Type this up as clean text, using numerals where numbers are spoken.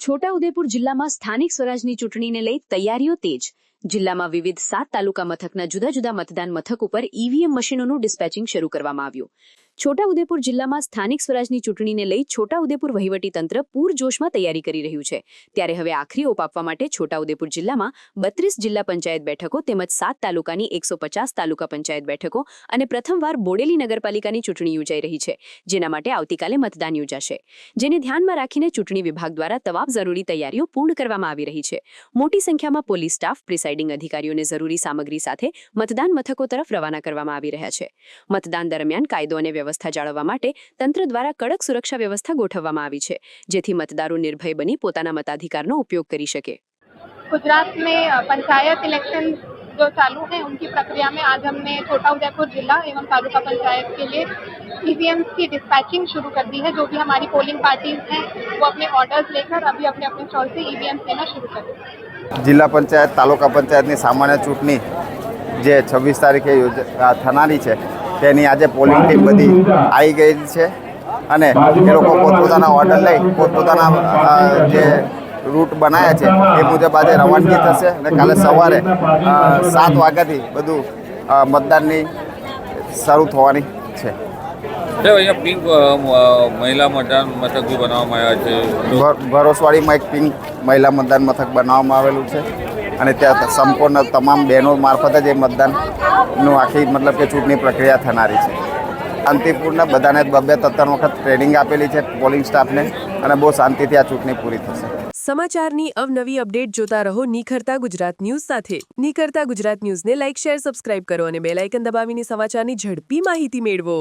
છોટાઉદેપુર જિલ્લામાં સ્થાનિક સ્વરાજની ચૂંટણીને લઈ તૈયારીઓ તેજ. જિલ્લામાં વિવિધ 7 તાલુકા મથકના જુદા જુદા મતદાન મથક ઉપર ઈવીએમ મશીનોનું ડિસ્પેચિંગ શરૂ કરવામાં આવ્યું. છોટાઉદેપુર જિલ્લામાં સ્થાનિક સ્વરાજની ચૂંટણીને લઈ છોટાઉદેપુર વહીવટીતંત્ર પૂરજોશમાં તૈયારી કરી રહ્યું છે. ત્યારે હવે આખરી ઓપ આપવા માટે છોટાઉદેપુર જિલ્લામાં 32 જિલ્લા પંચાયત બેઠકો તેમજ 7 તાલુકાની 150 તાલુકા પંચાયત બેઠકો અને પ્રથમવાર બોડેલી નગરપાલિકાની ચૂંટણી યોજાઈ રહી છે, જેના માટે આવતીકાલે મતદાન યોજાશે. જેને ધ્યાનમાં રાખીને ચૂંટણી વિભાગ દ્વારા તમામ જરૂરી તૈયારીઓ પૂર્ણ કરવામાં આવી રહી છે. મોટી સંખ્યામાં પોલીસ સ્ટાફ, પ્રિસાઇડિંગ અધિકારીઓને જરૂરી સામગ્રી સાથે મતદાન મથકો તરફ રવાના કરવામાં આવી રહ્યા છે. મતદાન દરમિયાન કાયદો અને વ્યવસ્થા જાળવવા માટે તંત્ર દ્વારા કડક સુરક્ષા વ્યવસ્થા ગોઠવવામાં આવી છે, જેથી મતદારો નિર્ભય બની પોતાના મતાધિकारનો उपयोग કરી શકે. गुजरात में पंचायत इलेक्शन जो चालू है उनकी प्रक्रिया में आज हमने छोटा उदयपुर जिला एवं तालुका पंचायत के लिए ईवीएम की डिस्पैचिंग शुरू कर दी है. जो भी हमारी पोलिंग पार्टीज हैं वो अपने ऑर्डर्स लेकर अभी अपने अपने स्टॉल से ईवीएम लेना शुरू कर दें. જિલ્લા પંચાયત તાલુકા પંચાયતની સામાન્ય ચૂંટણી જે 26 તારીખે થનારી છે તેની આજે પોલિંગ ટીમ બધી આવી ગઈ છે અને એ લોકો પોતપોતાના ઓર્ડર લઈ પોતપોતાના જે રૂટ બનાવ્યા છે એ મુજબ આજે રવાનગી થશે અને કાલે સવારે 7 વાગ્યાથી બધું મતદાનની શરૂ થવાની છે. અહીંયા પિંક મહિલા મતદાન મથક બી બનાવવામાં આવ્યા છે. ભરોસવાડીમાં એક પિંક મહિલા મતદાન મથક બનાવવામાં આવેલું છે અને ત્યાં સંપૂર્ણ તમામ બહેનો મારફતે જ એ મતદાનનું આખી મતલબ કે ચૂંટણી પ્રક્રિયા થનારી છે. શાંતિપૂર્ણ બધાને 2-3 વખત ટ્રેનિંગ આપેલી છે પોલિંગ સ્ટાફને અને બહુ શાંતિથી આ ચૂંટણી પૂરી થશે. સમાચારની અવનવી અપડેટ જોતા રહો નિખરતા ગુજરાત ન્યૂઝ સાથે. નિખરતા ગુજરાત ન્યૂઝને લાઇક, શેર, સબસ્ક્રાઇબ કરો અને બેલ આઇકન દબાવીને સમાચારની ઝડપી માહિતી મેળવો.